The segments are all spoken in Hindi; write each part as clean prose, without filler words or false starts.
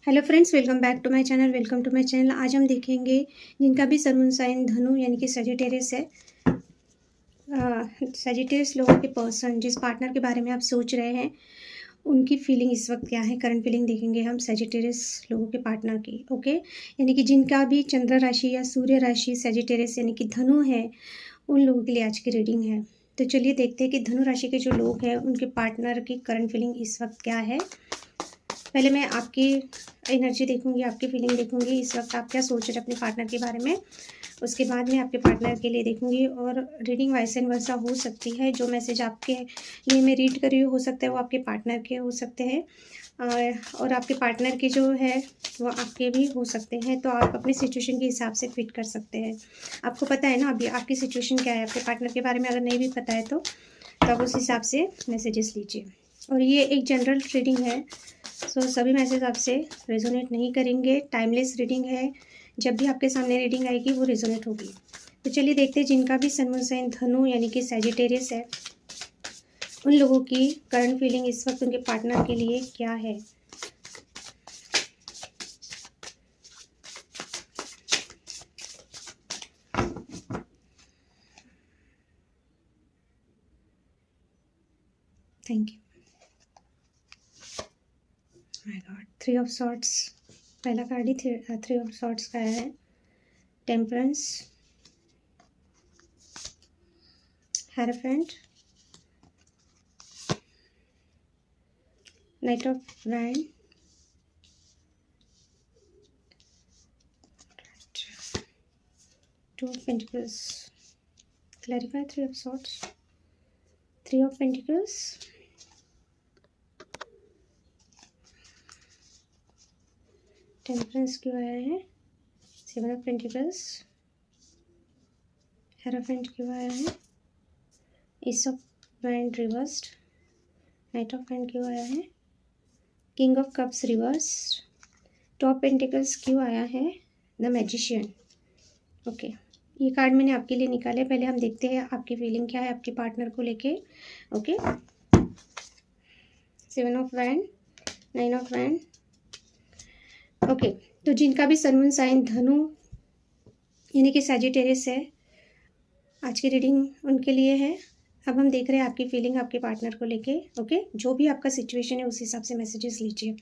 Hello friends, welcome back to my channel. आज हम देखेंगे जिनका भी सन मून साइन धनु यानी कि सजिटेरियस है। सजिटेरियस लोगों के पर्सन जिस पार्टनर के बारे में आप सोच रहे हैं उनकी फीलिंग इस वक्त क्या है। करंट फीलिंग देखेंगे हम सजिटेरियस लोगों के पार्टनर की। ओके, यानी कि जिनका भी चंद्र राशि या सूर्य राशि सजिटेरियस यानी कि धनु है, उन लोगों के लिए आज की रीडिंग है। तो चलिए देखते हैं कि धनु राशि के जो लोग हैं उनके पार्टनर की करंट फीलिंग इस वक्त क्या है। पहले मैं आपकी एनर्जी देखूंगी, आपकी फीलिंग देखूंगी, इस वक्त आप क्या सोच रहे हैं अपने पार्टनर के बारे में। उसके बाद मैं आपके पार्टनर के लिए देखूंगी और रीडिंग वाइस एंड वर्सा हो सकती है। जो मैसेज आपके लिए मैं रीड कर रही हूँ हो सकता है वो आपके पार्टनर के हो सकते हैं और आपके पार्टनर के जो है वो आपके भी हो सकते हैं। तो आप अपनी सिचुएशन के हिसाब से फिट कर सकते हैं। आपको पता है ना अभी आपकी सिचुएशन क्या है। आपके पार्टनर के बारे में अगर नहीं भी पता है तो आप उस हिसाब से मैसेजेस लीजिए। और ये एक जनरल रीडिंग है, सो सभी मैसेज आपसे रेजोनेट नहीं करेंगे। टाइमलेस रीडिंग है, जब भी आपके सामने रीडिंग आएगी वो रेजोनेट होगी। तो चलिए देखते हैं जिनका भी सन मून साइन धनु यानी कि सजिटेरियस है उन लोगों की करंट फीलिंग इस वक्त उनके पार्टनर के लिए क्या है। Thank you. My God, 3 of sorts पहला कार्ड ही 3 ऑफ सॉर्ट्स का है। Temperance, hierophant, knight of wand, 2 of Pentacles. Clarify 3 of Swords. 3 of Pentacles. Temperance क्यों आया है। 7 of Pentacles. हेरोफेंट क्यों आया है। S of wand reversed. Night of wand क्यों आया है। King of cups reversed. Top pentacles क्यों आया है। The magician. ओके, ये कार्ड मैंने आपके लिए निकाले। पहले हम देखते हैं आपकी फीलिंग क्या है आपके पार्टनर को लेके। Okay, 7 of wand, 9 of wand. Okay, तो जिनका भी सन मून साइन धनु यानी कि सजिटेरियस है, आज की रीडिंग उनके लिए है। अब हम देख रहे हैं आपकी फीलिंग आपके पार्टनर को लेके। ओके, जो भी आपका सिचुएशन है उस हिसाब से मैसेजेस लीजिए।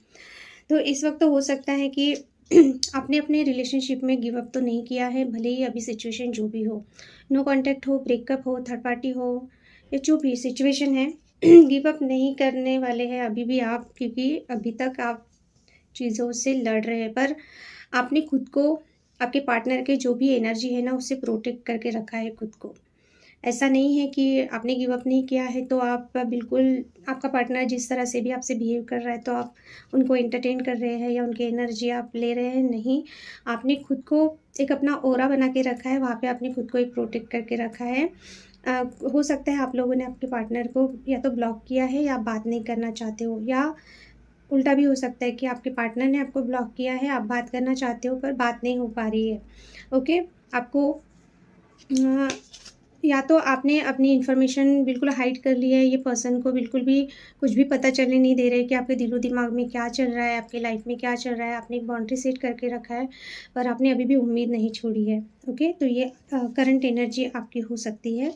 तो इस वक्त तो हो सकता है कि आपने अपने रिलेशनशिप में गिव अप तो नहीं किया है, भले ही अभी सिचुएशन जो भी हो, नो कांटेक्ट हो, ब्रेकअप हो, थर्ड पार्टी हो, या जो भी सिचुएशन है गिव अप नहीं करने वाले हैं अभी भी आप, क्योंकि अभी तक आप चीज़ों से लड़ रहे हैं। पर आपने खुद को, आपके पार्टनर के जो भी एनर्जी है ना, उससे प्रोटेक्ट करके रखा है खुद को। ऐसा नहीं है कि आपने गिव अप नहीं किया है तो आप बिल्कुल, आपका पार्टनर जिस तरह से भी आपसे बिहेव कर रहा है तो आप उनको एंटरटेन कर रहे हैं या उनकी एनर्जी आप ले रहे हैं। नहीं, आपने खुद को एक अपना ऑरा बना के रखा है, वहाँ पे आपने खुद को एक प्रोटेक्ट करके रखा है। हो सकता है आप लोगों ने आपके पार्टनर को या तो ब्लॉक किया है या बात नहीं करना चाहते हो, या उल्टा भी हो सकता है कि आपके पार्टनर ने आपको ब्लॉक किया है, आप बात करना चाहते हो पर बात नहीं हो पा रही है। ओके, आपको या तो आपने अपनी इन्फॉर्मेशन बिल्कुल हाइड कर ली है, ये पर्सन को बिल्कुल भी कुछ भी पता चलने नहीं दे रहे कि आपके दिलो दिमाग में क्या चल रहा है, आपकी लाइफ में क्या चल रहा है। आपने एक बाउंड्री सेट करके रखा है पर आपने अभी भी उम्मीद नहीं छोड़ी है। ओके, तो ये करंट एनर्जी आपकी हो सकती है।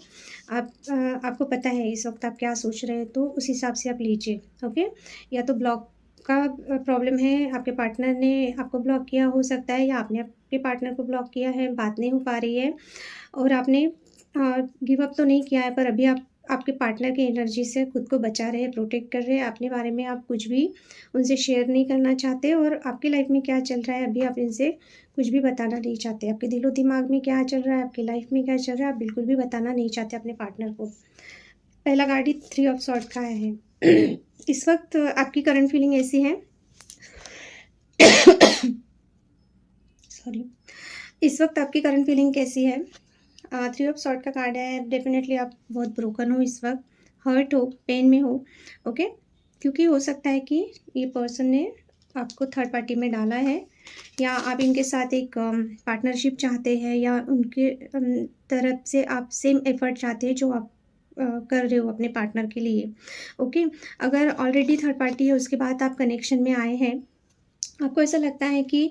आपको पता है इस वक्त आप क्या सोच रहे हैं तो उस हिसाब से आप लीजिए। ओके, या तो ब्लॉक का प्रॉब्लम है, आपके पार्टनर ने आपको ब्लॉक किया हो सकता है, या आपने आपके पार्टनर को ब्लॉक किया है, बात नहीं हो पा रही है और आपने गिव अप तो नहीं किया है पर अभी आप आपके पार्टनर की एनर्जी से खुद को बचा रहे हैं, प्रोटेक्ट कर रहे हैं। अपने बारे में आप कुछ भी उनसे शेयर नहीं करना चाहते और आपकी लाइफ में क्या चल रहा है अभी आप इनसे कुछ भी बताना नहीं चाहते। आपके दिलो दिमाग में क्या चल रहा है, आपकी लाइफ में क्या चल रहा है, आप बिल्कुल भी बताना नहीं चाहते अपने पार्टनर को। पहला कार्ड ही 3 ऑफ सॉर्ड का है। इस वक्त आपकी करंट फीलिंग ऐसी है सॉरी, इस वक्त आपकी करंट फीलिंग कैसी है। 3 ऑफ सॉर्ड का कार्ड है। डेफिनेटली आप बहुत ब्रोकन हो इस वक्त, हर्ट हो, पेन में हो। ओके, क्योंकि हो सकता है कि ये पर्सन ने आपको थर्ड पार्टी में डाला है, या आप इनके साथ एक पार्टनरशिप चाहते हैं, या उनके तरफ से आप सेम एफर्ट चाहते हैं जो आप कर रहे हो अपने पार्टनर के लिए। ओके, अगर ऑलरेडी थर्ड पार्टी है उसके बाद आप कनेक्शन में आए हैं आपको ऐसा लगता है कि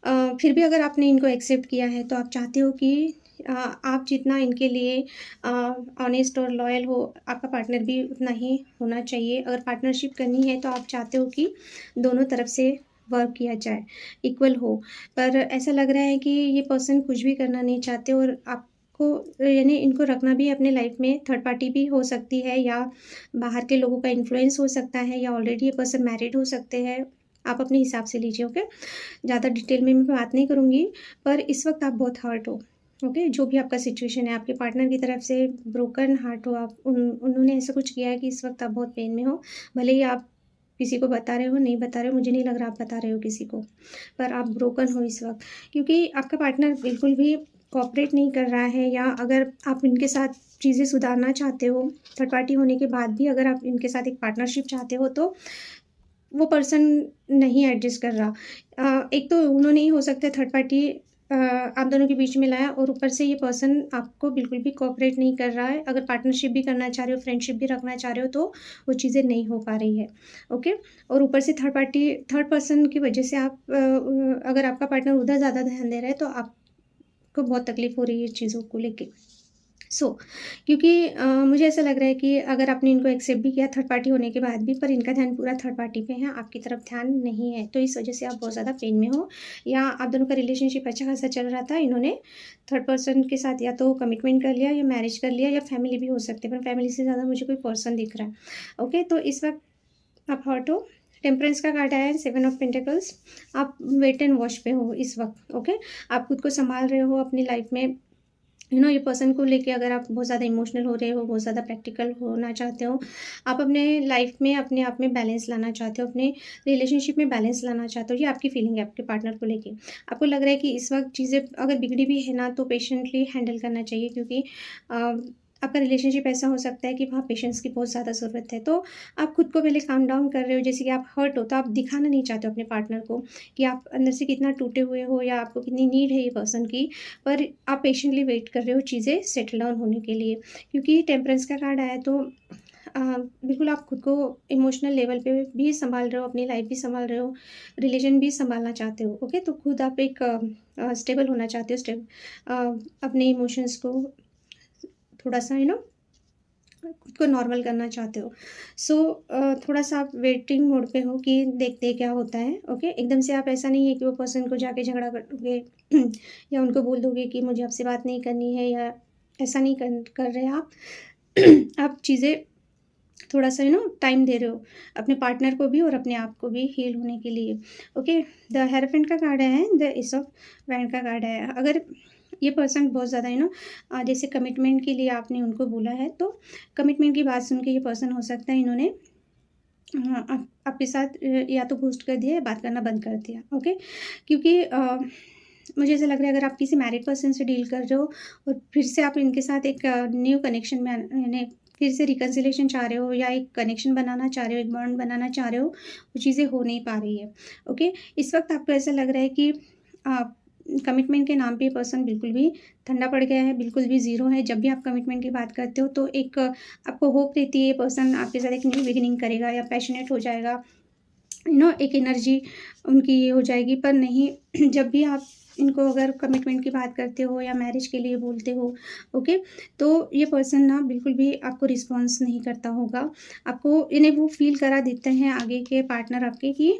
फिर भी अगर आपने इनको एक्सेप्ट किया है तो आप चाहते हो कि आप जितना इनके लिए ऑनेस्ट और लॉयल हो, आपका पार्टनर भी उतना ही होना चाहिए। अगर पार्टनरशिप करनी है तो आप चाहते हो कि दोनों तरफ से वर्क किया जाए, इक्वल हो। पर ऐसा लग रहा है कि ये पर्सन कुछ भी करना नहीं चाहते और आपको यानी इनको रखना भी अपने लाइफ में थर्ड पार्टी भी हो सकती है या बाहर के लोगों का इन्फ्लुएंस हो सकता है या ऑलरेडी ये पर्सन मैरिड हो सकते हैं। आप अपने हिसाब से लीजिए, ओके? ज़्यादा डिटेल में मैं बात नहीं करूँगी, पर इस वक़्त आप बहुत हर्ट हो, ओके? जो भी आपका सिचुएशन है, आपके पार्टनर की तरफ से ब्रोकन हार्ट हो आप, उन्होंने ऐसा कुछ किया है कि इस वक़्त आप बहुत पेन में हो। भले ही आप किसी को बता रहे हो, नहीं बता रहे हो, मुझे नहीं लग रहा आप बता रहे हो किसी को, पर आप ब्रोकन हो इस वक़्त। क्योंकि आपका पार्टनर बिल्कुल भी कोऑपरेट नहीं कर रहा है, या अगर आप इनके साथ चीज़ें सुधारना चाहते हो, थर्ड पार्टी होने के बाद भी अगर आप इनके साथ एक पार्टनरशिप चाहते हो, तो वो पर्सन नहीं एडजस्ट कर रहा। एक तो उन्होंने ही हो सकता है थर्ड पार्टी आप दोनों के बीच में लाया, और ऊपर से ये पर्सन आपको बिल्कुल भी कोऑपरेट नहीं कर रहा है। अगर पार्टनरशिप भी करना चाह रहे हो, फ्रेंडशिप भी रखना चाह रहे हो, तो वो चीज़ें नहीं हो पा रही है, ओके? और ऊपर से थर्ड पर्सन की वजह से आप अगर आपका पार्टनर उधर ज़्यादा ध्यान दे रहा है, तो आपको बहुत तकलीफ़ हो रही है चीज़ों को लेके। क्योंकि मुझे ऐसा लग रहा है कि अगर आपने इनको एक्सेप्ट भी किया थर्ड पार्टी होने के बाद भी, पर इनका ध्यान पूरा थर्ड पार्टी पे है, आपकी तरफ ध्यान नहीं है। तो इस वजह से आप बहुत ज़्यादा पेन में हो, या आप दोनों का रिलेशनशिप अच्छा खासा चल रहा था, इन्होंने थर्ड पर्सन के साथ या तो कमिटमेंट कर लिया या मैरिज कर लिया, या फैमिली भी हो सकती है, पर फैमिली से ज़्यादा मुझे कोई पर्सन दिख रहा है, ओके? तो इस वक्त आप हर्ट हो। टेम्परेंस का कार्ड आया है, 7 ऑफ पेंटिकल्स। आप वेट एंड वॉच पे हो इस वक्त, ओके? आप खुद को संभाल रहे हो अपनी लाइफ में, ये पर्सन को लेके अगर आप बहुत ज़्यादा इमोशनल हो रहे हो, बहुत ज़्यादा प्रैक्टिकल होना चाहते हो, आप अपने लाइफ में अपने आप में बैलेंस लाना चाहते हो, अपने रिलेशनशिप में बैलेंस लाना चाहते हो, ये आपकी फीलिंग है आपके पार्टनर को लेके। आपको लग रहा है कि इस वक्त चीज़ें अगर बिगड़ी भी है ना, तो पेशेंटली हैंडल करना चाहिए, क्योंकि आपका रिलेशनशिप ऐसा हो सकता है कि वहाँ पेशेंस की बहुत ज़्यादा ज़रूरत है। तो आप खुद को पहले काम डाउन कर रहे हो, जैसे कि आप हर्ट हो तो आप दिखाना नहीं चाहते हो अपने पार्टनर को कि आप अंदर से कितना टूटे हुए हो, या आपको कितनी नीड है ये पर्सन की, पर आप पेशेंटली वेट कर रहे हो चीज़ें सेटल डाउन होने के लिए। क्योंकि टेम्परेंस का कार्ड आया, तो बिल्कुल आप खुद को इमोशनल लेवल पे भी सँभाल रहे हो, अपनी लाइफ भी सँभाल रहे हो, रिलेशन भी सँभालना चाहते हो, ओके? तो खुद आप एक स्टेबल होना चाहते हो, अपने इमोशंस को थोड़ा-सा खुद को नॉर्मल करना चाहते हो। थोड़ा-सा आप वेटिंग मोड पे हो कि देखते हैं क्या होता है, ओके? एकदम से आप, ऐसा नहीं है कि वो पर्सन को जाके झगड़ा कर दोगे या उनको बोल दोगे कि मुझे आपसे बात नहीं करनी है, या ऐसा नहीं कर रहे आप। आप चीज़ें थोड़ा-सा टाइम दे रहे हो अपने पार्टनर को भी और अपने आप को भी हील होने के लिए, ओके? द हेरोफेंट का कार्ड है, द एस ऑफ वैंड का कार्ड है। अगर ये पर्सन बहुत ज़्यादा जैसे कमिटमेंट के लिए आपने उनको बोला है, तो कमिटमेंट की बात सुन के ये पर्सन हो सकता है इन्होंने आपके साथ या तो घोस्ट कर दिया या बात करना बंद कर दिया, ओके? क्योंकि मुझे ऐसा लग रहा है अगर आप किसी मैरिड पर्सन से डील कर रहे हो और फिर से आप इनके साथ एक न्यू कनेक्शन में यानी फिर से रिकन्सिलेशन चाह रहे हो, या एक कनेक्शन बनाना चाह रहे हो, एक बॉन्ड बनाना चाह रहे हो, वो चीज़ें हो नहीं पा रही है, ओके? इस वक्त आपको ऐसा लग रहा है कि कमिटमेंट के नाम पे पर्सन बिल्कुल भी ठंडा पड़ गया है, बिल्कुल भी ज़ीरो है। जब भी आप कमिटमेंट की बात करते हो, तो एक आपको होप रहती है ये पर्सन आपके साथ एक न्यू बिगिनिंग करेगा या पैशनेट हो जाएगा, एक एनर्जी उनकी ये हो जाएगी। पर नहीं, जब भी आप इनको अगर कमिटमेंट की बात करते हो या मैरिज के लिए बोलते हो, ओके, तो ये पर्सन ना बिल्कुल भी आपको रिस्पॉन्स नहीं करता होगा। आपको इन्हें वो फील करा देते हैं आगे के पार्टनर आपके कि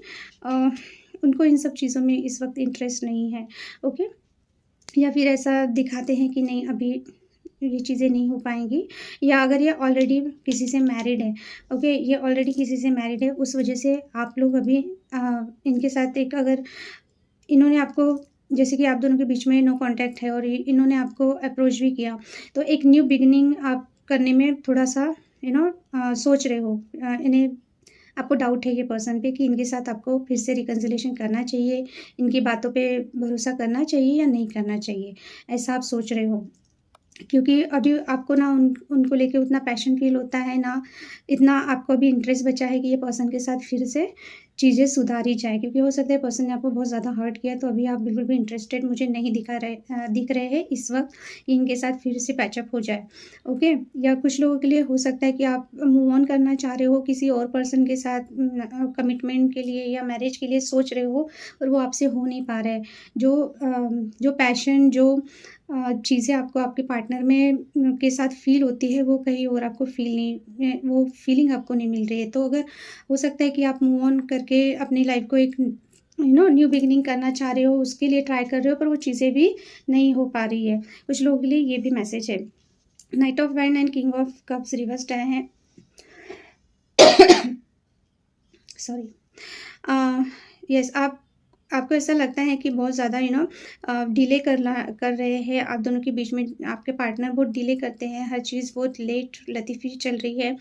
उनको इन सब चीज़ों में इस वक्त इंटरेस्ट नहीं है, ओके? या फिर ऐसा दिखाते हैं कि नहीं, अभी ये चीज़ें नहीं हो पाएँगी, या अगर ये ऑलरेडी किसी से मैरिड है, ओके, ये ऑलरेडी किसी से मैरिड है, उस वजह से आप लोग अभी इनके साथ एक, अगर इन्होंने आपको, जैसे कि आप दोनों के बीच में नो कॉन्टैक्ट है और इन्होंने आपको अप्रोच भी किया, तो एक न्यू बिगिनिंग आप करने में थोड़ा-सा सोच रहे हो। इन्हें आपको डाउट है ये पर्सन पे कि इनके साथ आपको फिर से रिकन्सिलिएशन करना चाहिए, इनकी बातों पे भरोसा करना चाहिए या नहीं करना चाहिए, ऐसा आप सोच रहे हो। क्योंकि अभी आपको ना उनको लेके उतना पैशन फ़ील होता है ना, इतना आपको अभी इंटरेस्ट बचा है कि ये पर्सन के साथ फिर से चीज़ें सुधारी जाए, क्योंकि हो सकता है पर्सन ने आपको बहुत ज़्यादा हर्ट किया, तो अभी आप बिल्कुल भी इंटरेस्टेड मुझे नहीं दिख रहे हैं इस वक़्त, इनके साथ फिर से पैचअप हो जाए, ओके? या कुछ लोगों के लिए हो सकता है कि आप मूव ऑन करना चाह रहे हो किसी और पर्सन के साथ, कमिटमेंट के लिए या मैरिज के लिए सोच रहे हो, और वो आपसे हो नहीं पा रहा है। जो पैशन, जो चीज़ें आपको आपके पार्टनर में के साथ फ़ील होती है, वो कहीं और आपको फ़ील नहीं, वो फ़ीलिंग आपको नहीं मिल रही है। तो अगर हो सकता है कि आप मूव ऑन करके अपनी लाइफ़ को एक न्यू बिगिनिंग करना चाह रहे हो, उसके लिए ट्राई कर रहे हो, पर वो चीज़ें भी नहीं हो पा रही है। कुछ लोगों के लिए ये भी मैसेज है। Night of wine and king of cups reversed आए हैं। सॉरी। यस, आपको ऐसा लगता है कि बहुत ज़्यादा डिले कर रहे हैं, आप दोनों के बीच में आपके पार्टनर बहुत डिले करते हैं, हर चीज़ बहुत लेट लतीफ़ी चल रही है।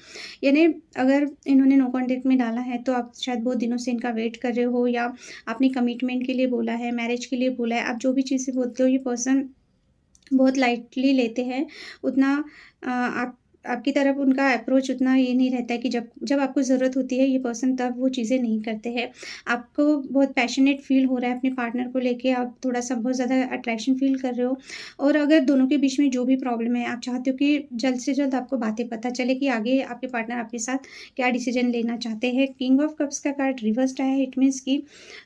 यानी अगर इन्होंने नो कॉन्टैक्ट में डाला है, तो आप शायद बहुत दिनों से इनका वेट कर रहे हो, या आपने कमिटमेंट के लिए बोला है, मैरिज के लिए बोला है। आप जो भी चीज़ें बोलते हो, ये पर्सन बहुत लाइटली लेते हैं। उतना आपकी तरफ उनका अप्रोच उतना ये नहीं रहता है कि जब जब आपको ज़रूरत होती है, ये पर्सन तब वो चीज़ें नहीं करते हैं। आपको बहुत पैशनेट फ़ील हो रहा है अपने पार्टनर को लेके, आप थोड़ा-सा बहुत ज़्यादा अट्रैक्शन फ़ील कर रहे हो, और अगर दोनों के बीच में जो भी प्रॉब्लम है, आप चाहते हो कि जल्द से जल्द आपको बातें पता चले कि आगे आपके पार्टनर आपके साथ क्या डिसीज़न लेना चाहते हैं। किंग ऑफ कप्स का कार्ड रिवर्स्ड आया है, इट मीन्स कि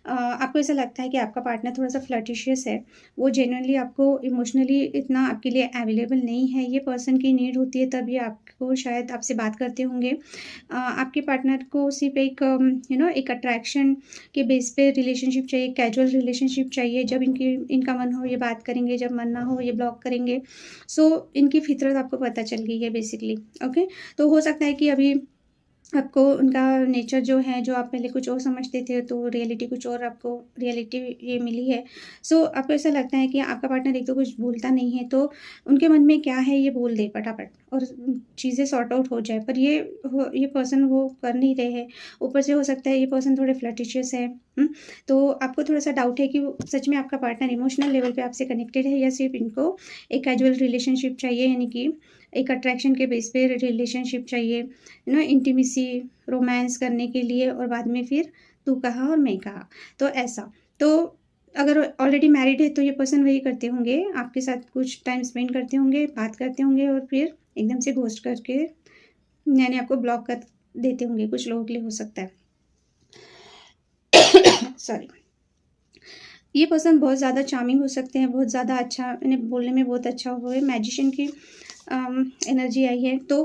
आपको ऐसा लगता है कि आपका पार्टनर थोड़ा-सा फ्लर्टिशियस है। वो जेन्युइनली आपको इमोशनली इतना आपके लिए अवेलेबल नहीं है। ये पर्सन की नीड होती है, तब ये आपको शायद आपसे बात करते होंगे। आपके पार्टनर को सिर्फ़ एक एक अट्रैक्शन के बेस पे रिलेशनशिप चाहिए, कैजुअल रिलेशनशिप चाहिए। जब इनका मन हो ये बात करेंगे, जब मन ना हो ये ब्लॉक करेंगे। सो इनकी फ़ितरत आपको पता चल गई है बेसिकली, ओके? तो हो सकता है कि अभी आपको उनका नेचर जो है, जो आप पहले कुछ और समझते थे, तो रियलिटी कुछ और आपको रियलिटी ये मिली है। सो आपको ऐसा लगता है कि आपका पार्टनर एक तो कुछ बोलता नहीं है, तो उनके मन में क्या है ये बोल दे फटाफट, और चीज़ें सॉर्ट आउट हो जाए, पर ये पर्सन वो कर नहीं रहे हैं। ऊपर से हो सकता है ये पर्सन थोड़े फ्लर्टिशियस है, तो आपको थोड़ा-सा डाउट है कि वो सच में आपका पार्टनर इमोशनल लेवल पे आपसे कनेक्टेड है, या सिर्फ़ इनको एक कैजुअल रिलेशनशिप चाहिए, यानी कि एक अट्रैक्शन के बेस पे रिलेशनशिप चाहिए। इंटीमेसी, रोमांस करने के लिए, और बाद में फिर तू कहा और मैं कहा, तो ऐसा। तो अगर ऑलरेडी मैरिड है, तो ये पर्सन वही करते होंगे, आपके साथ कुछ टाइम स्पेंड करते होंगे, बात करते होंगे, और फिर एकदम से घोस्ट करके यानी आपको ब्लॉक कर देते होंगे, कुछ लोगों के लिए हो सकता है। सॉरी। ये पर्सन बहुत ज़्यादा चार्मिंग हो सकते हैं, बहुत ज़्यादा अच्छा, यानी बोलने में बहुत अच्छा हुए, मैजिशियन की एनर्जी आई है। तो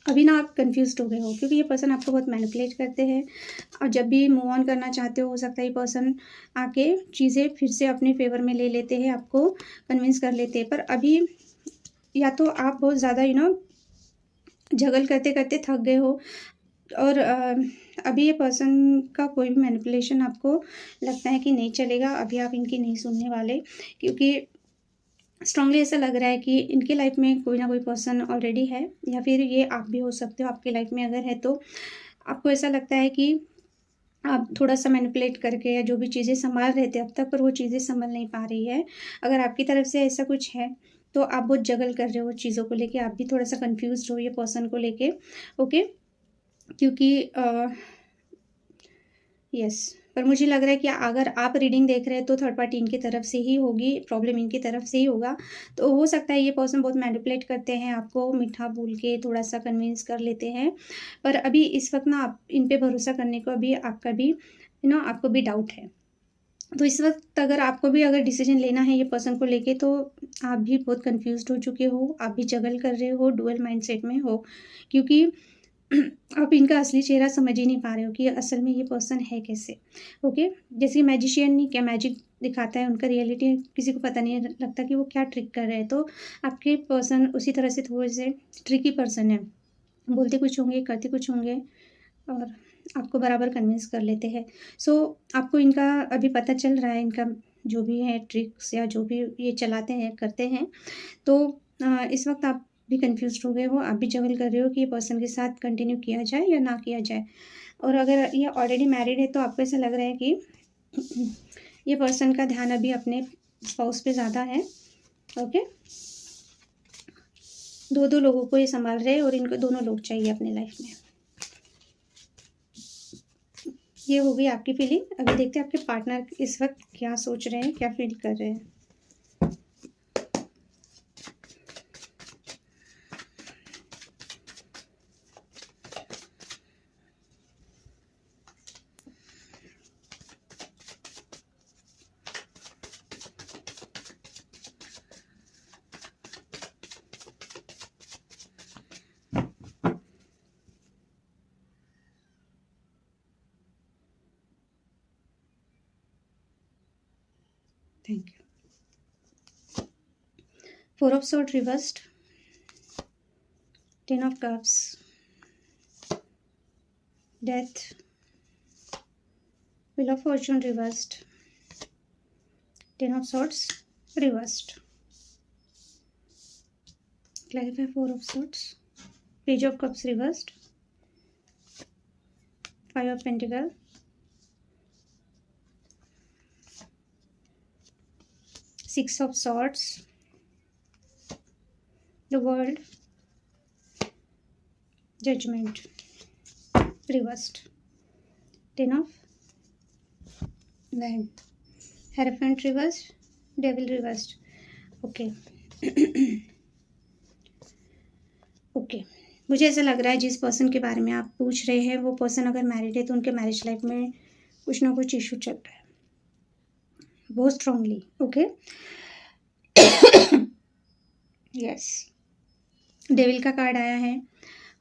अभी ना आप कन्फ्यूज़्ड हो गए हो, क्योंकि ये पर्सन आपको बहुत मैनिपुलेट करते हैं, और जब भी मूव ऑन करना चाहते हो सकता है ये पर्सन आके चीज़ें फिर से अपने फ़ेवर में ले लेते हैं, आपको कन्विंस कर लेते हैं। पर अभी या तो आप बहुत ज़्यादा जगल करते-करते थक गए हो, और अभी ये पर्सन का कोई भी मैनिपुलेशन आपको लगता है कि नहीं चलेगा, अभी आप इनकी नहीं सुनने वाले, क्योंकि स्ट्रांगली ऐसा लग रहा है कि इनकी लाइफ में कोई ना कोई पर्सन ऑलरेडी है, या फिर ये आप भी हो सकते हो। आपकी लाइफ में अगर है, तो आपको ऐसा लगता है कि आप थोड़ा-सा मैनिपुलेट करके या जो भी चीज़ें सँभाल रहे थे अब तक, पर वो चीज़ें सँभल नहीं पा रही है। अगर आपकी तरफ से ऐसा कुछ है, तो आप बहुत जगल कर रहे हो चीज़ों को लेके, आप भी थोड़ा-सा कन्फ्यूज़्ड हो ये पर्सन को लेके, ओके? क्योंकि यस, पर मुझे लग रहा है कि अगर आप रीडिंग देख रहे हैं, तो थर्ड पार्टी इनकी तरफ से ही होगी, प्रॉब्लम इनकी तरफ से ही होगा। तो हो सकता है ये पर्सन बहुत मैनिपुलेट करते हैं, आपको मीठा बोल के थोड़ा-सा कन्विंस कर लेते हैं। पर अभी इस वक़्त ना आप इन पे भरोसा करने को अभी आपका भी आपको भी डाउट है। तो इस वक़्त अगर आपको भी अगर डिसीज़न लेना है ये पर्सन को लेके, तो आप भी बहुत कन्फ्यूज़्ड हो चुके हो, आप भी जगल कर रहे हो, डुअल माइंडसेट में हो, क्योंकि आप इनका असली चेहरा समझ ही नहीं पा रहे हो कि असल में ये पर्सन है कैसे, ओके? जैसे मैजिशियन नहीं क्या मैजिक दिखाता है, उनका रियलिटी किसी को पता नहीं लगता कि वो क्या ट्रिक कर रहे हैं, तो आपके पर्सन उसी तरह से थोड़े से ट्रिकी पर्सन है। बोलते कुछ होंगे, करते कुछ होंगे, और आपको बराबर कन्विंस कर लेते हैं। सो आपको इनका अभी पता चल रहा है, इनका जो भी है ट्रिक्स या जो भी ये चलाते हैं, करते हैं। तो इस वक़्त आप भी कन्फ्यूज़्ड हो गए हो, आप भी जगल कर रहे हो कि ये पर्सन के साथ कंटिन्यू किया जाए या ना किया जाए। और अगर ये ऑलरेडी मैरिड है, तो आपको ऐसा लग रहा है कि ये पर्सन का ध्यान अभी अपने स्पाउस पे ज़्यादा है, ओके? 2-2 लोगों को ये सँभाल रहे हैं, और इनको दोनों लोग चाहिए अपनी लाइफ़ में। ये हो गई आपकी फीलिंग। अभी देखते हैं आपके पार्टनर इस वक्त क्या सोच रहे हैं, क्या फील कर रहे हैं। Thank you. 4 of Swords reversed, 10 of Cups, Death, Wheel of Fortune reversed, 10 of Swords reversed. Clarify 4 of Swords, Page of Cups reversed, 5 of Pentacles, Six of Swords, the World, Judgment reversed, 10 of Wands, Hierophant reversed, Devil reversed. Okay okay, मुझे ऐसा लग रहा है जिस पर्सन के बारे में आप पूछ रहे हैं वो पर्सन अगर मैरिड है तो उनके मैरिज लाइफ में कुछ ना कुछ इशू चल रहा है बहुत स्ट्रांगली। ओके, यस, डेविल का कार्ड आया है।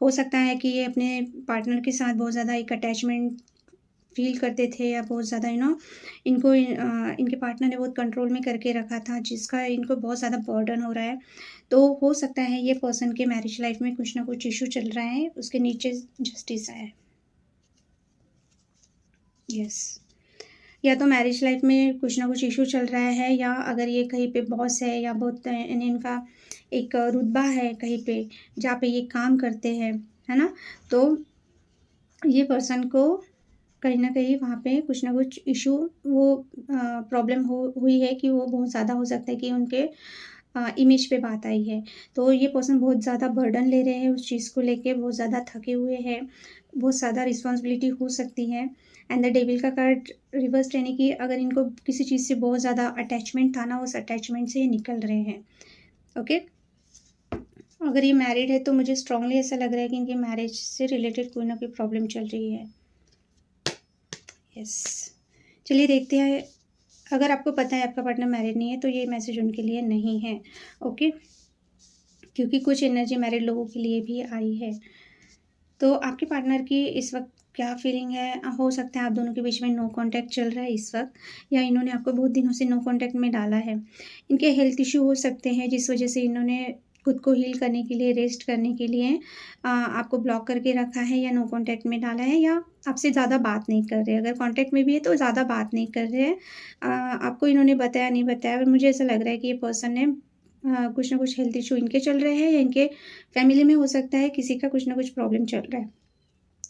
हो सकता है कि ये अपने पार्टनर के साथ बहुत ज़्यादा एक अटैचमेंट फील करते थे या बहुत ज़्यादा इनको इनके पार्टनर ने बहुत कंट्रोल में करके रखा था जिसका इनको बहुत ज़्यादा बर्डन हो रहा है। तो हो सकता है ये पर्सन के मैरिज लाइफ में कुछ ना कुछ इशू चल रहा है, उसके नीचे जस्टिस आया है। यस, या तो मैरिज लाइफ में कुछ ना कुछ इशू चल रहा है, या अगर ये कहीं पे बॉस है या बहुत इनका एक रुतबा है कहीं पे जहाँ पे ये काम करते हैं, है ना, तो ये पर्सन को कहीं ना कहीं वहाँ पे कुछ ना कुछ इशू वो प्रॉब्लम हुई है कि वो बहुत ज़्यादा हो सकता है कि उनके इमेज पे बात आई है। तो ये पर्सन बहुत ज़्यादा बर्डन ले रहे हैं उस चीज़ को लेके, बहुत ज़्यादा थके हुए हैं, बहुत ज़्यादा रिस्पॉन्सिबिलिटी हो सकती है। एंड द डेविल का कार्ड रिवर्स, यानी कि अगर इनको किसी चीज़ से बहुत ज़्यादा अटैचमेंट था ना, उस अटैचमेंट से ये निकल रहे हैं। ओके, अगर ये मैरिड है तो मुझे स्ट्रांगली ऐसा लग रहा है कि इनके मैरिज से रिलेटेड कोई ना कोई प्रॉब्लम चल रही है। यस, चलिए देखते हैं। अगर आपको पता है आपका पार्टनर मैरिड नहीं है तो ये मैसेज उनके लिए नहीं है। ओके, क्योंकि कुछ एनर्जी मैरिड लोगों के लिए भी आई है। तो आपके पार्टनर की इस वक्त क्या फीलिंग है? हो सकता है आप दोनों के बीच में नो कांटेक्ट चल रहा है इस वक्त, या इन्होंने आपको बहुत दिनों से नो कांटेक्ट में डाला है। इनके हेल्थ इशू हो सकते हैं जिस वजह से इन्होंने खुद को हील करने के लिए, रेस्ट करने के लिए आपको ब्लॉक करके रखा है या नो कांटेक्ट में डाला है, या आपसे ज़्यादा बात नहीं कर रहे। अगर कांटेक्ट में भी है तो ज़्यादा बात नहीं कर रहे हैं। आपको इन्होंने बताया नहीं बताया, पर मुझे ऐसा लग रहा है कि ये पर्सन ने कुछ ना कुछ हेल्थ इशू इनके चल रहे हैं, या इनके फैमिली में हो सकता है किसी का कुछ ना कुछ प्रॉब्लम चल रहा है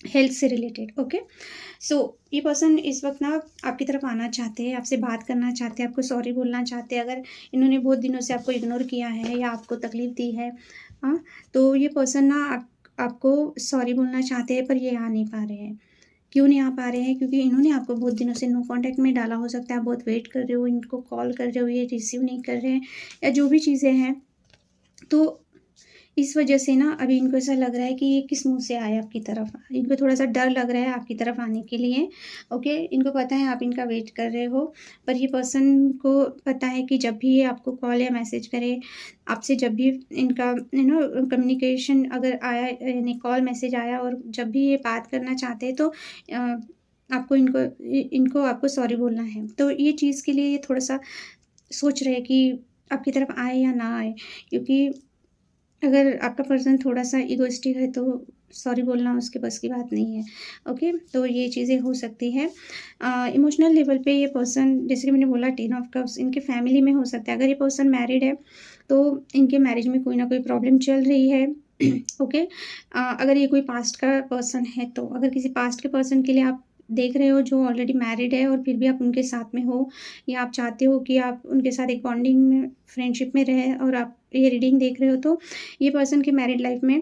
हेल्थ से रिलेटेड। ओके, सो ये पर्सन इस वक्त ना आपकी तरफ आना चाहते हैं, आपसे बात करना चाहते हैं, आपको सॉरी बोलना चाहते हैं। अगर इन्होंने बहुत दिनों से आपको इग्नोर किया है या आपको तकलीफ़ दी है, हाँ, तो ये पर्सन ना आपको सॉरी बोलना चाहते हैं, पर ये आ नहीं पा रहे हैं। क्यों नहीं आ पा रहे हैं? क्योंकि इन्होंने आपको बहुत दिनों से नो कांटेक्ट में डाला। हो सकता है आप बहुत वेट कर रहे हो, इनको कॉल कर रहे हो, ये रिसीव नहीं कर रहे हैं, या जो भी चीज़ें हैं। तो इस वजह से ना अभी इनको ऐसा लग रहा है कि ये किस मुँह से आए आपकी तरफ। इनको थोड़ा-सा डर लग रहा है आपकी तरफ आने के लिए। ओके, इनको पता है आप इनका वेट कर रहे हो, पर ये पर्सन को पता है कि जब भी ये आपको कॉल या मैसेज करे, आपसे जब भी इनका कम्युनिकेशन अगर आया, यानी कॉल मैसेज आया, और जब भी ये बात करना चाहते हैं तो आपको इनको आपको सॉरी बोलना है। तो ये चीज़ के लिए ये थोड़ा-सा सोच रहे हैं कि आपकी तरफ आए या ना आए, क्योंकि अगर आपका पर्सन थोड़ा-सा इगोइस्टिक है तो सॉरी बोलना उसके बस की बात नहीं है। ओके, तो ये चीज़ें हो सकती हैं। इमोशनल लेवल पे ये पर्सन, जैसे कि मैंने बोला 10 ऑफ कप्स, इनके फैमिली में हो सकता है। अगर ये पर्सन मैरिड है तो इनके मैरिज में कोई ना कोई प्रॉब्लम चल रही है। ओके, अगर ये कोई पास्ट का पर्सन है तो, अगर किसी पास्ट के पर्सन के लिए आप देख रहे हो जो ऑलरेडी मैरिड है और फिर भी आप उनके साथ में हो, या आप चाहते हो कि आप उनके साथ एक बॉन्डिंग में, फ्रेंडशिप में रहें, और आप ये रीडिंग देख रहे हो, तो ये पर्सन के मैरिड लाइफ में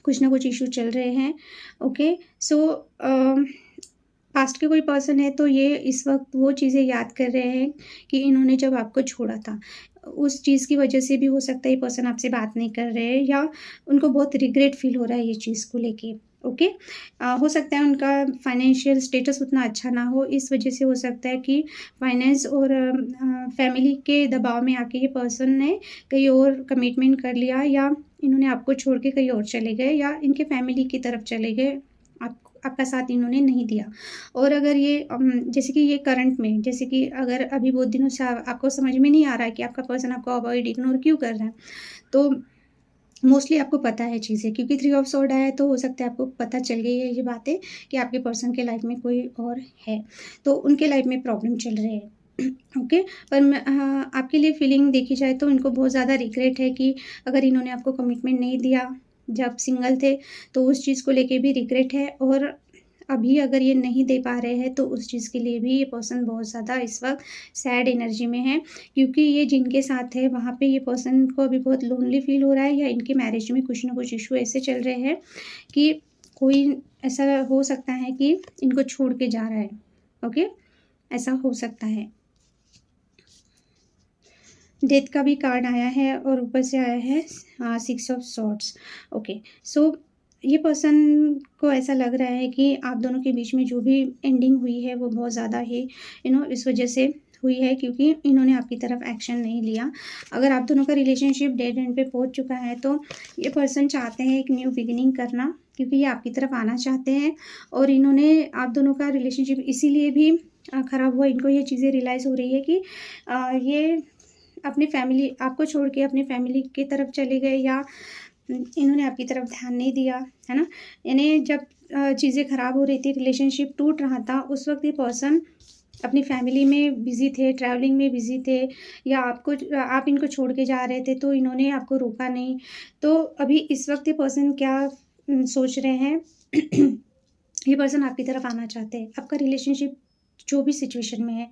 कुछ ना कुछ इशू चल रहे हैं। ओके, सो पास्ट के कोई पर्सन है तो ये इस वक्त वो चीज़ें याद कर रहे हैं कि इन्होंने जब आपको छोड़ा था, उस चीज़ की वजह से भी हो सकता है ये पर्सन आपसे बात नहीं कर रहे हैं या उनको बहुत रिग्रेट फील हो रहा है ये चीज़ को लेके। ओके। हो सकता है उनका फाइनेंशियल स्टेटस उतना अच्छा ना हो, इस वजह से हो सकता है कि फाइनेंस और फैमिली के दबाव में आके ये पर्सन ने कहीं और कमिटमेंट कर लिया या इन्होंने आपको छोड़ के कहीं और चले गए या इनके फैमिली की तरफ चले गए, आपका साथ इन्होंने नहीं दिया। और अगर ये जैसे कि ये करंट में, जैसे कि अगर अभी बहुत दिनों से आपको समझ में नहीं आ रहा है कि आपका पर्सन आपको अवॉइड, इग्नोर क्यों कर रहा है, तो मोस्टली आपको पता है चीज़ें, क्योंकि 3 ऑफ सॉर्ड आया है तो हो सकता है आपको पता चल गई है ये बातें कि आपके पर्सन के लाइफ में कोई और है, तो उनके लाइफ में प्रॉब्लम चल रहे हैं। ओके। पर आपके लिए फीलिंग देखी जाए तो इनको बहुत ज़्यादा रिग्रेट है कि अगर इन्होंने आपको कमिटमेंट नहीं दिया जब सिंगल थे, तो उस चीज़ को लेके भी रिग्रेट है। और अभी अगर ये नहीं दे पा रहे हैं तो उस चीज़ के लिए भी ये पर्सन बहुत ज़्यादा इस वक्त सैड एनर्जी में है, क्योंकि ये जिनके साथ है वहाँ पे ये पर्सन को अभी बहुत लोनली फील हो रहा है या इनके मैरिज में कुछ ना कुछ इशू ऐसे चल रहे हैं कि कोई ऐसा हो सकता है कि इनको छोड़ के जा रहा है। ओके, ऐसा हो सकता है। डेथ का भी कार्ड आया है और ऊपर से आया है 6 ऑफ सॉर्ड्स। ओके, सो ये पर्सन को ऐसा लग रहा है कि आप दोनों के बीच में जो भी एंडिंग हुई है वो बहुत ज़्यादा ही इस वजह से हुई है क्योंकि इन्होंने आपकी तरफ एक्शन नहीं लिया। अगर आप दोनों का रिलेशनशिप डेड एंड पे पहुंच चुका है तो ये पर्सन चाहते हैं एक न्यू बिगिनिंग करना, क्योंकि ये आपकी तरफ आना चाहते हैं। और इन्होंने आप दोनों का रिलेशनशिप इसीलिए भी ख़राब हुआ, इनको ये चीज़ें रियलाइज़ हो रही है कि ये अपनी फैमिली आपको छोड़ के अपनी फैमिली की तरफ चले गए या इन्होंने आपकी तरफ ध्यान नहीं दिया, है ना। यानी जब चीज़ें ख़राब हो रही थी, रिलेशनशिप टूट रहा था, उस वक्त ये पर्सन अपनी फैमिली में बिज़ी थे, ट्रैवलिंग में बिज़ी थे या आप इनको छोड़ के जा रहे थे तो इन्होंने आपको रोका नहीं। तो अभी इस वक्त ये पर्सन क्या सोच रहे हैं ये पर्सन आपकी तरफ आना चाहते हैं। आपका रिलेशनशिप जो भी सिचुएशन में है,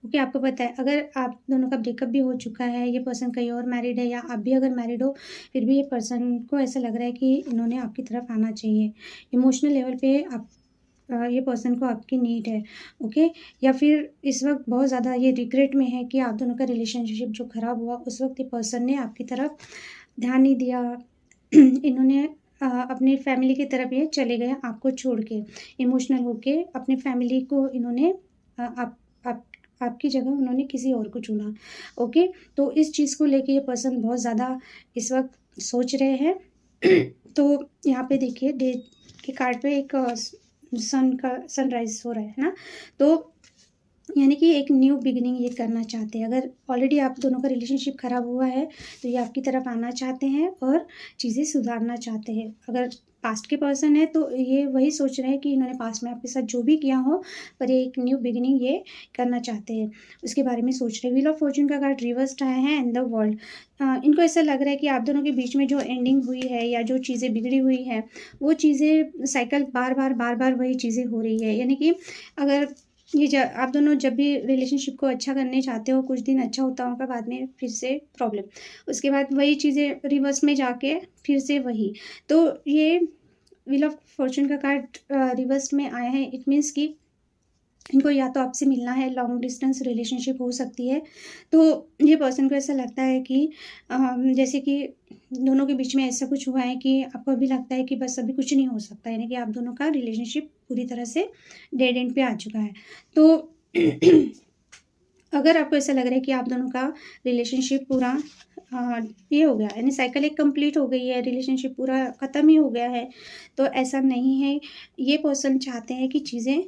क्योंकि आपको पता है अगर आप दोनों का ब्रेकअप भी हो चुका है, ये पर्सन कहीं और मैरिड है या आप भी अगर मैरिड हो, फिर भी ये पर्सन को ऐसा लग रहा है कि इन्होंने आपकी तरफ आना चाहिए। इमोशनल लेवल पे आप ये पर्सन को आपकी नीड है। ओके। या फिर इस वक्त बहुत ज़्यादा ये रिग्रेट में है कि आप दोनों का रिलेशनशिप जो ख़राब हुआ उस वक्त ये पर्सन ने आपकी तरफ ध्यान नहीं दिया। इन्होंने अपनी फैमिली की तरफ ये चले गए आपको छोड़ के, इमोशनल होके अपनी फैमिली को इन्होंने आपकी जगह उन्होंने किसी और को चुना। ओके, तो इस चीज़ को लेके ये पर्सन बहुत ज़्यादा इस वक्त सोच रहे हैं। तो यहाँ पे देखिए डेथ के कार्ड पे एक सनराइज हो रहा है ना, तो यानी कि एक न्यू बिगिनिंग ये करना चाहते हैं। अगर ऑलरेडी आप दोनों का रिलेशनशिप ख़राब हुआ है तो ये आपकी तरफ आना चाहते हैं और चीज़ें सुधारना चाहते हैं। अगर पास्ट के पर्सन है तो ये वही सोच रहे हैं कि इन्होंने पास्ट में आपके साथ जो भी किया हो, पर ये एक न्यू बिगिनिंग ये करना चाहते हैं, उसके बारे में सोच रहे हैं। व्हील ऑफ फॉर्चून का कार्ड रिवर्स्ड आया है एंड द वर्ल्ड। इनको ऐसा लग रहा है कि आप दोनों के बीच में जो एंडिंग हुई है या जो चीज़ें बिगड़ी हुई है वो चीज़ें साइकिल बार बार वही चीज़ें हो रही है। यानी कि अगर आप दोनों जब भी रिलेशनशिप को अच्छा करने चाहते हो, कुछ दिन अच्छा होता होगा, बाद में फिर से प्रॉब्लम, उसके बाद वही चीज़ें रिवर्स में जाके फिर से वही। तो ये व्हील ऑफ फॉर्चून का कार्ड रिवर्स में आया है, इट मीन्स कि इनको या तो आपसे मिलना है, लॉन्ग डिस्टेंस रिलेशनशिप हो सकती है। तो ये पर्सन को ऐसा लगता है कि जैसे कि दोनों के बीच में ऐसा कुछ हुआ है कि आपको अभी लगता है कि बस अभी कुछ नहीं हो सकता, यानी कि आप दोनों का रिलेशनशिप पूरी तरह से डेड एंड पे आ चुका है। तो अगर आपको ऐसा लग रहा है कि आप दोनों का रिलेशनशिप पूरा ये हो गया, यानी साइकिल एक कंप्लीट हो गई है, रिलेशनशिप पूरा ख़त्म ही हो गया है, तो ऐसा नहीं है। ये पर्सन चाहते हैं कि चीज़ें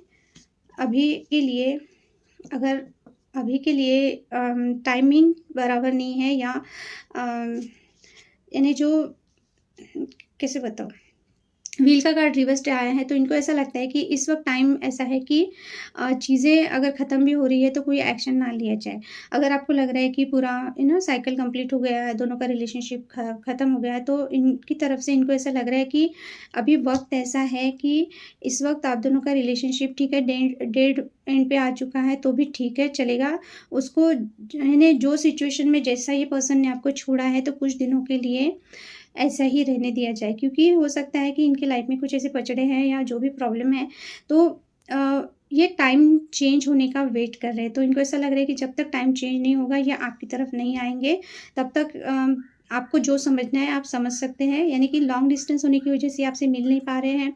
अभी के लिए, अगर अभी के लिए टाइमिंग बराबर नहीं है या यानी जो, कैसे बताऊँ, व्हील का कार्ड रिवर्स्ड आया है तो इनको ऐसा लगता है कि इस वक्त टाइम ऐसा है कि चीज़ें अगर ख़त्म भी हो रही है तो कोई एक्शन ना लिया जाए। अगर आपको लग रहा है कि पूरा साइकिल कंप्लीट हो गया है, दोनों का रिलेशनशिप ख़त्म हो गया है, तो इनकी तरफ से इनको ऐसा लग रहा है कि अभी वक्त ऐसा है कि इस वक्त आप दोनों का रिलेशनशिप ठीक है डेड एंड पे आ चुका है तो भी ठीक है, चलेगा। उसको यानी जो सिचुएशन में जैसा ये पर्सन ने आपको छोड़ा है तो कुछ दिनों के लिए ऐसा ही रहने दिया जाए, क्योंकि हो सकता है कि इनके लाइफ में कुछ ऐसे पचड़े हैं या जो भी प्रॉब्लम है, तो ये टाइम चेंज होने का वेट कर रहे हैं। तो इनको ऐसा लग रहा है कि जब तक टाइम चेंज नहीं होगा ये आपकी तरफ नहीं आएंगे, तब तक आपको जो समझना है आप समझ सकते हैं। यानी कि लॉन्ग डिस्टेंस होने की वजह से आपसे मिल नहीं पा रहे हैं।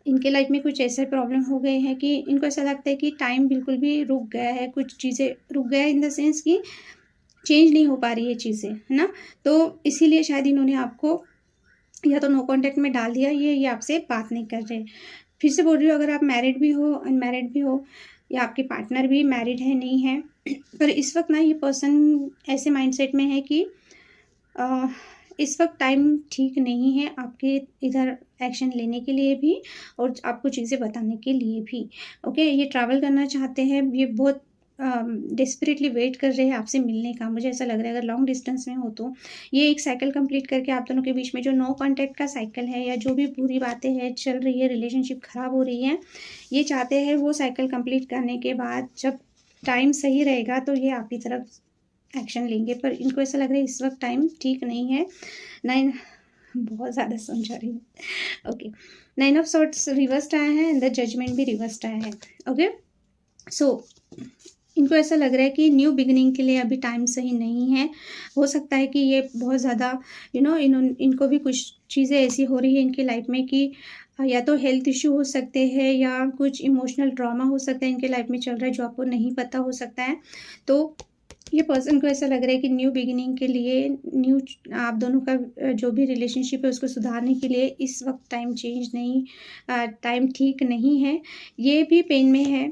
इनके लाइफ में कुछ ऐसे प्रॉब्लम हो गए हैं कि इनको ऐसा लगता है कि टाइम बिल्कुल भी रुक गया है, कुछ चीज़ें रुक गया है इन द सेंस कि चेंज नहीं हो पा रही है चीज़ें, है ना? तो इसीलिए शायद इन्होंने आपको या तो नो कॉन्टैक्ट में डाल दिया, ये आपसे बात नहीं कर रहे। फिर से बोल रही हूँ, अगर आप मैरिड भी हो, अनमैरिड भी हो, या आपके पार्टनर भी मैरिड है, नहीं है, पर इस वक़्त ना ये पर्सन ऐसे माइंडसेट में है कि अ, इस वक़्त टाइम ठीक नहीं है आपके इधर एक्शन लेने के लिए भी और आपको चीज़ें बताने के लिए भी। ओके, ये ट्रैवल करना चाहते हैं, ये बहुत डेस्परेटली वेट कर रहे हैं आपसे मिलने का। मुझे ऐसा लग रहा है अगर लॉन्ग डिस्टेंस में हो तो ये एक साइकिल कंप्लीट करके आप दोनों के बीच में जो नो कॉन्टैक्ट का साइकिल है या जो भी बुरी बातें हैं चल रही है, रिलेशनशिप ख़राब हो रही है, ये चाहते हैं वो साइकिल कंप्लीट करने के बाद जब टाइम सही रहेगा तो ये आपकी तरफ एक्शन लेंगे। पर इनको ऐसा लग रहा है इस वक्त टाइम ठीक नहीं है। नाइन बहुत ज़्यादा समझा रही हूँ। ओके, 9 ऑफ सॉर्ट्स रिवर्स्ड आया है एंड द जजमेंट भी रिवर्स्ड आया है। ओके, सो इनको ऐसा लग रहा है कि न्यू बिगिनिंग के लिए अभी टाइम सही नहीं है। हो सकता है कि ये बहुत ज़्यादा इनको भी कुछ चीज़ें ऐसी हो रही है इनकी लाइफ में कि या तो हेल्थ इश्यू हो सकते हैं या कुछ इमोशनल ट्रॉमा हो सकता है इनके लाइफ में चल रहा है जो आपको नहीं पता हो सकता है। तो ये पर्सन को ऐसा लग रहा है कि न्यू बिगिनिंग के लिए आप दोनों का जो भी रिलेशनशिप है उसको सुधारने के लिए इस वक्त टाइम चेंज नहीं, टाइम ठीक नहीं है। ये भी पेन में है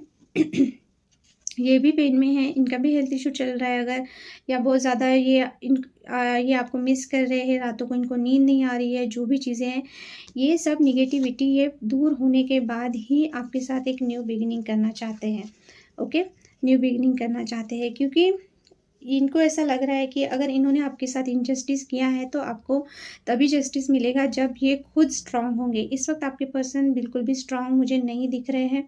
ये भी पेन में है, इनका भी हेल्थ इशू चल रहा है अगर, या बहुत ज़्यादा ये आपको मिस कर रहे हैं, रातों को इनको नींद नहीं आ रही है, जो भी चीज़ें हैं ये सब निगेटिविटी ये दूर होने के बाद ही आपके साथ एक न्यू बिगिनिंग करना चाहते हैं। ओके, न्यू बिगिनिंग करना चाहते हैं क्योंकि इनको ऐसा लग रहा है कि अगर इन्होंने आपके साथ इनजस्टिस किया है तो आपको तभी जस्टिस मिलेगा जब ये खुद स्ट्रांग होंगे। इस वक्त आपके पर्सन बिल्कुल भी स्ट्रांग मुझे नहीं दिख रहे हैं,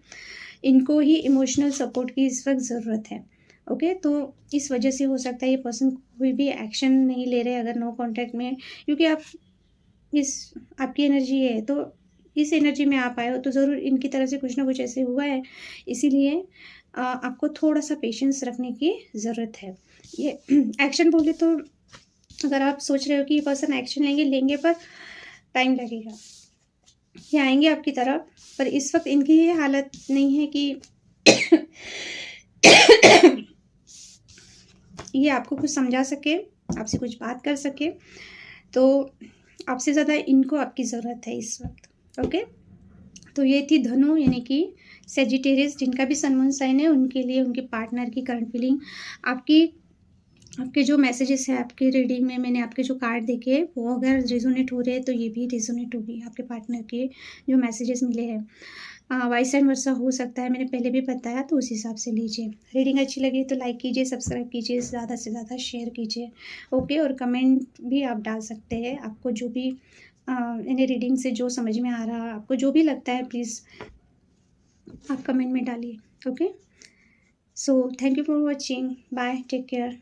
इनको ही इमोशनल सपोर्ट की इस वक्त ज़रूरत है। ओके, तो इस वजह से हो सकता है ये पर्सन कोई भी एक्शन नहीं ले रहे अगर नो कॉन्टैक्ट में, क्योंकि आपकी एनर्जी है तो इस एनर्जी में आप आए हो तो ज़रूर इनकी तरफ से कुछ ना कुछ ऐसे हुआ है। इसीलिए आपको थोड़ा सा पेशेंस रखने की ज़रूरत है। ये एक्शन बोले तो अगर आप सोच रहे हो कि ये पर्सन एक्शन लेंगे पर टाइम लगेगा, ये आएंगे आपकी तरफ, पर इस वक्त इनकी ये हालत नहीं है कि ये आपको कुछ समझा सके, आपसे कुछ बात कर सके। तो आपसे ज़्यादा इनको आपकी ज़रूरत है इस वक्त। ओके, तो ये थी धनु यानी कि सेजिटेरियस जिनका भी सन मून साइन है उनके लिए उनके पार्टनर की करंट फीलिंग। आपके जो मैसेजेस है आपके रीडिंग में मैंने आपके जो कार्ड देखे वो अगर रिजोनेट हो रहे हैं तो ये भी रिजोनेट होगी। आपके पार्टनर के जो मैसेजेस मिले हैं वाइस एंड वर्सा हो सकता है, मैंने पहले भी बताया, तो उस हिसाब से लीजिए। रीडिंग अच्छी लगी तो लाइक कीजिए, सब्सक्राइब कीजिए, ज़्यादा से ज़्यादा शेयर कीजिए। ओके, और कमेंट भी आप डाल सकते हैं, आपको जो भी यानी रीडिंग से जो समझ में आ रहा, आपको जो भी लगता है प्लीज़ आप कमेंट में डालिए। Okay, so thank you for watching, bye, take care.